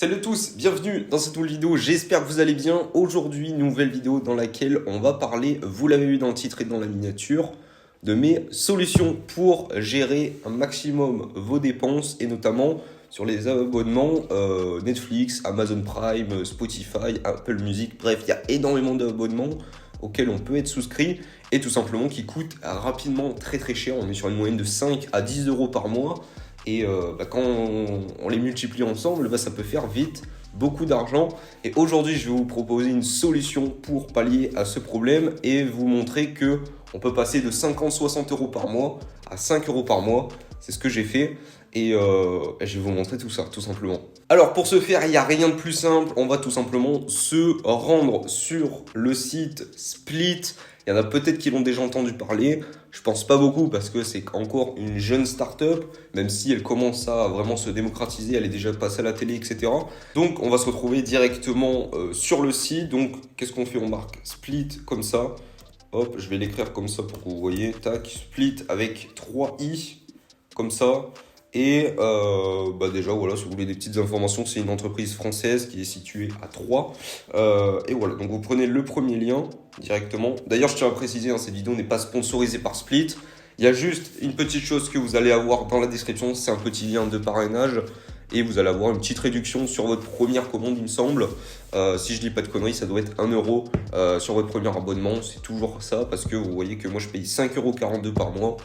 Salut à tous, bienvenue dans cette nouvelle vidéo, j'espère que vous allez bien. Aujourd'hui, nouvelle vidéo dans laquelle on va parler, vous l'avez vu dans le titre et dans la miniature, de mes solutions pour gérer un maximum vos dépenses et notamment sur les abonnements Netflix, Amazon Prime, Spotify, Apple Music, bref, il y a énormément d'abonnements auxquels on peut être souscrit et tout simplement qui coûtent rapidement très très cher. On est sur une moyenne de 5 à 10 euros par mois. Et quand on les multiplie ensemble, ça peut faire vite beaucoup d'argent. Et aujourd'hui, je vais vous proposer une solution pour pallier à ce problème et vous montrer que on peut passer de 50-60 euros par mois à 5 euros par mois. C'est ce que j'ai fait et je vais vous montrer tout ça, tout simplement. Alors pour ce faire, il n'y a rien de plus simple. On va tout simplement se rendre sur le site Split. Il y en a peut-être qui l'ont déjà entendu parler. Je pense pas beaucoup parce que c'est encore une jeune start-up, même si elle commence à vraiment se démocratiser, elle est déjà passée à la télé, etc. Donc on va se retrouver directement sur le site. Donc qu'est-ce qu'on fait? On marque Split comme ça. Hop, je vais l'écrire comme ça pour que vous voyez. Tac, Split avec 3 i, comme ça. Et déjà, voilà, si vous voulez des petites informations, c'est une entreprise française qui est située à Troyes. Et voilà, donc vous prenez le premier lien directement. D'ailleurs, je tiens à préciser, cette vidéo n'est pas sponsorisée par Split. Il y a juste une petite chose que vous allez avoir dans la description, c'est un petit lien de parrainage. Et vous allez avoir une petite réduction sur votre première commande, il me semble. Si je dis pas de conneries, ça doit être 1 euro sur votre premier abonnement. C'est toujours ça, parce que vous voyez que moi, je paye 5,42 € par mois.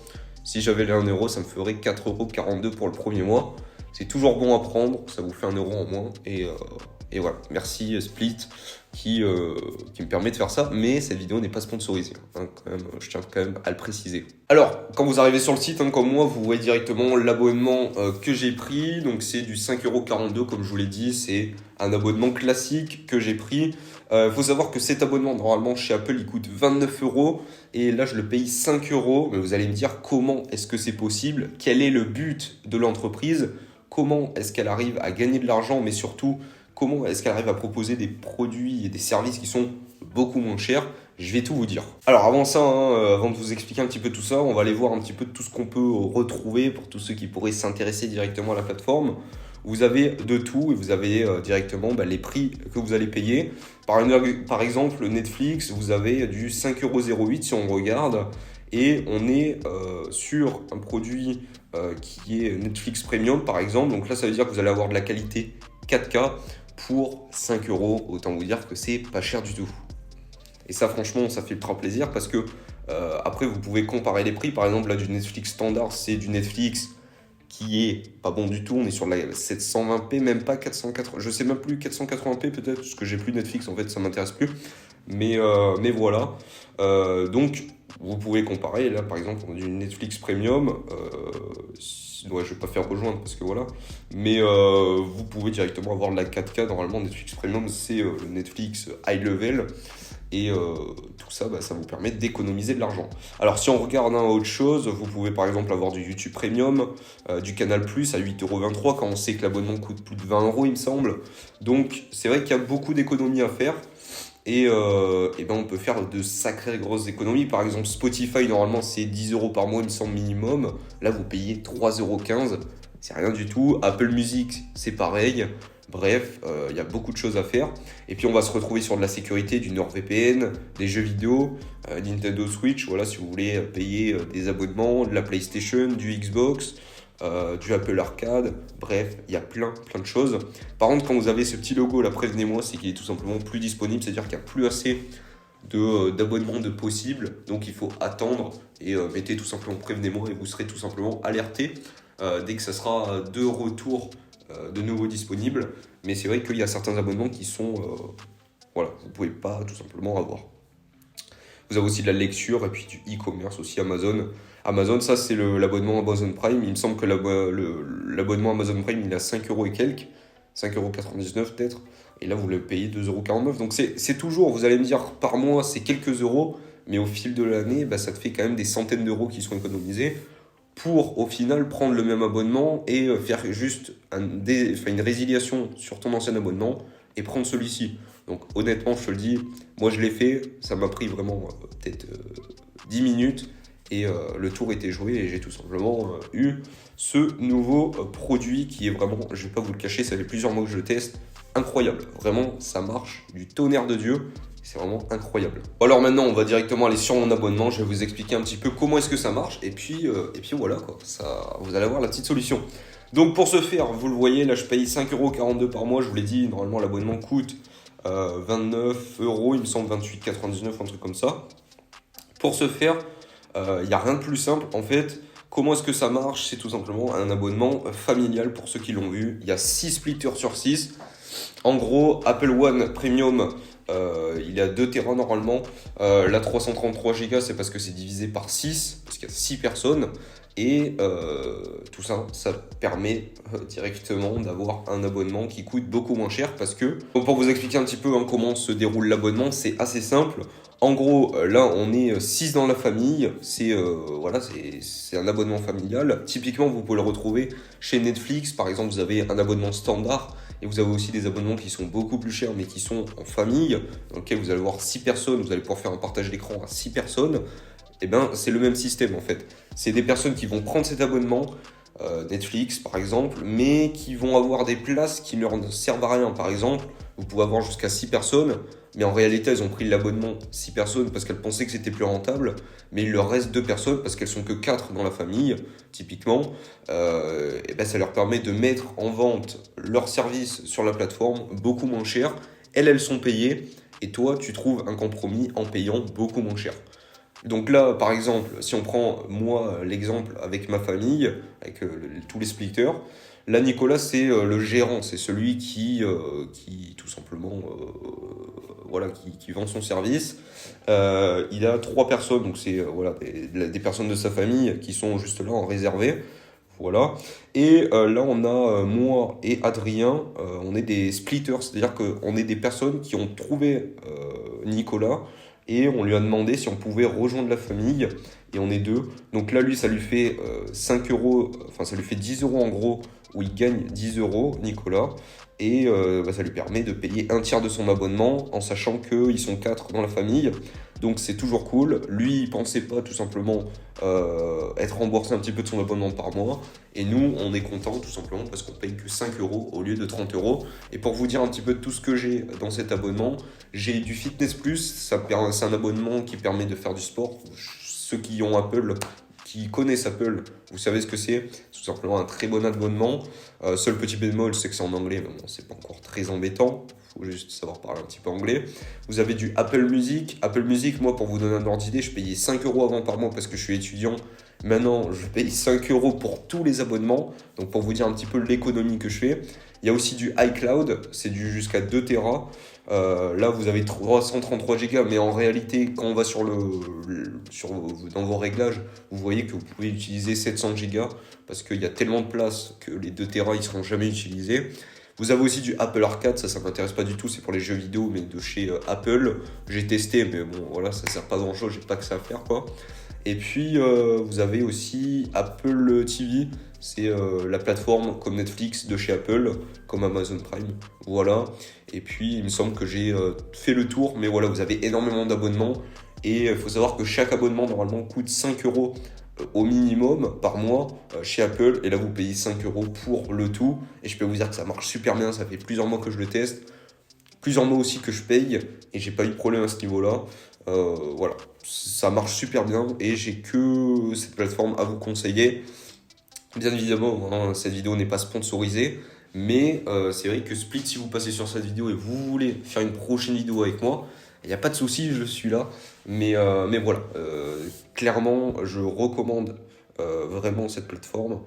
Si j'avais les 1 euro, ça me ferait 4,42 € pour le premier mois. C'est toujours bon à prendre, ça vous fait 1 euro en moins. Et voilà, merci Split qui me permet de faire ça. Mais cette vidéo n'est pas sponsorisée, quand même, je tiens quand même à le préciser. Alors, quand vous arrivez sur le site, comme moi, vous voyez directement l'abonnement que j'ai pris. Donc c'est du 5,42 €, comme je vous l'ai dit, c'est un abonnement classique que j'ai pris. Faut savoir que cet abonnement, normalement, chez Apple, il coûte 29 €. Et là, je le paye 5 €. Mais vous allez me dire comment est-ce que c'est possible? Quel est le but de l'entreprise? Comment est-ce qu'elle arrive à gagner de l'argent? Mais surtout, comment est-ce qu'elle arrive à proposer des produits et des services qui sont beaucoup moins chers? Je vais tout vous dire. Alors avant ça, avant de vous expliquer un petit peu tout ça, on va aller voir un petit peu tout ce qu'on peut retrouver pour tous ceux qui pourraient s'intéresser directement à la plateforme. Vous avez de tout et vous avez directement les prix que vous allez payer. Par exemple, Netflix, vous avez du 5,08 € si on regarde. Et on est sur un produit qui est Netflix Premium, par exemple. Donc là, ça veut dire que vous allez avoir de la qualité 4K pour 5 €. Autant vous dire que c'est pas cher du tout. Et ça, franchement, ça fait ultra plaisir parce que après, vous pouvez comparer les prix. Par exemple, là, du Netflix standard, c'est du Netflix qui est pas bon du tout. On est sur la 720p, même pas 480. Je sais même plus, 480p peut-être, parce que j'ai plus Netflix, en fait, ça m'intéresse plus. Mais voilà. Donc, vous pouvez comparer. Là, par exemple, on a du Netflix Premium. Ouais, je vais pas faire rejoindre parce que voilà. Mais vous pouvez directement avoir de la 4K. Normalement, Netflix Premium, c'est le Netflix High Level. Et tout ça, ça vous permet d'économiser de l'argent. Alors si on regarde autre chose, vous pouvez par exemple avoir du YouTube Premium, du Canal Plus à 8,23 € quand on sait que l'abonnement coûte plus de 20 € il me semble. Donc c'est vrai qu'il y a beaucoup d'économies à faire. Et on peut faire de sacrées grosses économies. Par exemple Spotify, normalement c'est 10 € par mois il me semble minimum. Là vous payez 3,15 €. C'est rien du tout. Apple Music c'est pareil. Bref, il y a beaucoup de choses à faire. Et puis on va se retrouver sur de la sécurité, du NordVPN, des jeux vidéo, Nintendo Switch, voilà, si vous voulez payer des abonnements, de la PlayStation, du Xbox, du Apple Arcade. Bref, il y a plein de choses. Par contre, quand vous avez ce petit logo là, prévenez-moi, c'est qu'il est tout simplement plus disponible, c'est-à-dire qu'il n'y a plus assez d'abonnements de possibles. Donc il faut attendre et mettez tout simplement prévenez-moi et vous serez tout simplement alerté dès que ça sera de retour de nouveau disponible, mais c'est vrai qu'il y a certains abonnements qui sont vous pouvez pas tout simplement avoir. Vous avez aussi de la lecture et puis du e-commerce aussi Amazon, ça c'est l'abonnement Amazon Prime. Il me semble que l'abonnement Amazon Prime il a 5 € et quelques, 5,99 € peut-être, et là vous le payez 2,49 €. Donc c'est toujours, vous allez me dire par mois c'est quelques euros, mais au fil de l'année ça te fait quand même des centaines d'euros qui sont économisés pour au final prendre le même abonnement et faire juste une résiliation sur ton ancien abonnement et prendre celui-ci. Donc honnêtement, je te le dis, moi je l'ai fait, ça m'a pris vraiment peut-être 10 minutes Et le tour était joué et j'ai tout simplement eu ce nouveau produit qui est vraiment, je vais pas vous le cacher, ça fait plusieurs mois que je le teste, incroyable. Vraiment, ça marche du tonnerre de Dieu. C'est vraiment incroyable. Alors maintenant, on va directement aller sur mon abonnement. Je vais vous expliquer un petit peu comment est-ce que ça marche. Et puis voilà, quoi. Ça, vous allez avoir la petite solution. Donc pour ce faire, vous le voyez, là je paye 5,42 € par mois. Je vous l'ai dit, normalement l'abonnement coûte 29 €, il me semble 28,99 €, un truc comme ça. Pour ce faire, il n'y a rien de plus simple. En fait, comment est-ce que ça marche? C'est tout simplement un abonnement familial pour ceux qui l'ont vu. Il y a 6 splitters sur 6. En gros, Apple One Premium, il est à 2 Tera normalement. La 333 Go, c'est parce que c'est divisé par 6, parce qu'il y a 6 personnes. Et tout ça, ça permet directement d'avoir un abonnement qui coûte beaucoup moins cher parce que, pour vous expliquer un petit peu comment se déroule l'abonnement, c'est assez simple. En gros, là, on est 6 dans la famille. C'est un abonnement familial. Typiquement, vous pouvez le retrouver chez Netflix. Par exemple, vous avez un abonnement standard et vous avez aussi des abonnements qui sont beaucoup plus chers mais qui sont en famille, dans lesquels vous allez avoir 6 personnes. Vous allez pouvoir faire un partage d'écran à 6 personnes. Eh bien, c'est le même système en fait. C'est des personnes qui vont prendre cet abonnement, Netflix par exemple, mais qui vont avoir des places qui ne leur servent à rien. Par exemple, vous pouvez avoir jusqu'à 6 personnes, mais en réalité, elles ont pris l'abonnement 6 personnes parce qu'elles pensaient que c'était plus rentable, mais il leur reste 2 personnes parce qu'elles sont que 4 dans la famille, typiquement. Et ben, ça leur permet de mettre en vente leurs services sur la plateforme beaucoup moins cher. Elles sont payées, et toi, tu trouves un compromis en payant beaucoup moins cher. Donc là, par exemple, si on prend moi l'exemple avec ma famille, avec tous les splitters, là Nicolas c'est le gérant, c'est celui qui tout simplement qui vend son service. Il a 3 personnes, donc c'est des personnes de sa famille qui sont juste là en réservé. Voilà. Et là, on a moi et Adrien, on est des splitters, c'est-à-dire qu'on est des personnes qui ont trouvé Nicolas et on lui a demandé si on pouvait rejoindre la famille et on est 2. Donc là, lui, ça lui fait 5 €, enfin, ça lui fait 10 € en gros, où il gagne 10 €, Nicolas. Et ça lui permet de payer un tiers de son abonnement en sachant qu'ils sont 4 dans la famille. Donc c'est toujours cool. Lui, il pensait pas tout simplement être remboursé un petit peu de son abonnement par mois. Et nous, on est content tout simplement parce qu'on paye que 5 € au lieu de 30 €. Et pour vous dire un petit peu de tout ce que j'ai dans cet abonnement, j'ai du Fitness Plus. C'est un abonnement qui permet de faire du sport. Ceux qui ont Apple, qui connaissent Apple, vous savez ce que c'est. C'est tout simplement un très bon abonnement. Seul petit bémol, c'est que c'est en anglais, mais bon, c'est pas encore très embêtant. Il faut juste savoir parler un petit peu anglais. Vous avez du Apple Music. Apple Music, moi, pour vous donner un ordre d'idée, je payais 5 € avant par mois parce que je suis étudiant. Maintenant, je paye 5 € pour tous les abonnements. Donc, pour vous dire un petit peu l'économie que je fais. Il y a aussi du iCloud, c'est du jusqu'à 2 Tera. Là, vous avez 333 Go, mais en réalité, quand on va dans vos réglages, vous voyez que vous pouvez utiliser 700 Go parce qu'il y a tellement de place que les 2 Tera, ils ne seront jamais utilisés. Vous avez aussi du Apple Arcade, ça ne m'intéresse pas du tout, c'est pour les jeux vidéo, mais de chez Apple. J'ai testé, mais bon, voilà, ça ne sert pas grand chose, j'ai pas que ça à faire, quoi. Et puis, vous avez aussi Apple TV, c'est la plateforme comme Netflix de chez Apple, comme Amazon Prime, voilà. Et puis, il me semble que j'ai fait le tour, mais voilà, vous avez énormément d'abonnements. Et il faut savoir que chaque abonnement, normalement, coûte 5 € au minimum par mois chez Apple. Et là, vous payez 5 € pour le tout. Et je peux vous dire que ça marche super bien, ça fait plusieurs mois que je le teste. Plusieurs mois aussi que je paye et j'ai pas eu de problème à ce niveau-là. Voilà, ça marche super bien et j'ai que cette plateforme à vous conseiller. Bien évidemment, cette vidéo n'est pas sponsorisée, mais c'est vrai que Split, si vous passez sur cette vidéo et vous voulez faire une prochaine vidéo avec moi, il n'y a pas de souci, je suis là. Mais voilà, clairement, je recommande vraiment cette plateforme.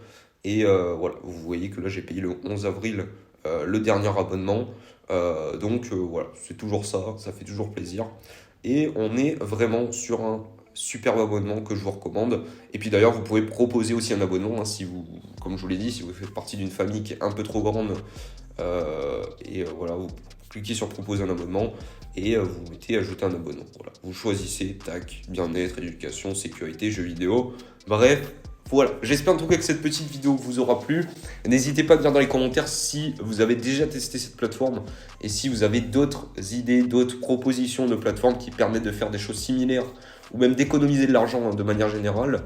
Et voilà, vous voyez que là, j'ai payé le 11 avril le dernier abonnement. Donc voilà, c'est toujours ça, ça fait toujours plaisir. Et on est vraiment sur un superbe abonnement que je vous recommande. Et puis d'ailleurs, vous pouvez proposer aussi un abonnement, si vous, comme je vous l'ai dit, si vous faites partie d'une famille qui est un peu trop grande. Voilà, vous cliquez sur proposer un abonnement et vous mettez ajouter un abonnement. Voilà, vous choisissez, tac, bien-être, éducation, sécurité, jeux vidéo. Bref. Voilà, j'espère en tout cas que cette petite vidéo vous aura plu. N'hésitez pas à me dire dans les commentaires si vous avez déjà testé cette plateforme et si vous avez d'autres idées, d'autres propositions de plateformes qui permettent de faire des choses similaires ou même d'économiser de l'argent hein, de manière générale,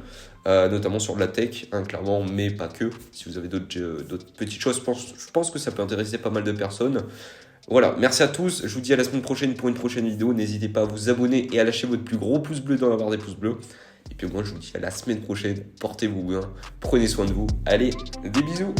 notamment sur la tech, hein, clairement, mais pas que. Si vous avez d'autres petites choses, je pense que ça peut intéresser pas mal de personnes. Voilà, merci à tous, je vous dis à la semaine prochaine pour une prochaine vidéo. N'hésitez pas à vous abonner et à lâcher votre plus gros pouce bleu dans la barre des pouces bleus. Et puis moi je vous dis à la semaine prochaine, portez-vous bien, prenez soin de vous, allez, des bisous.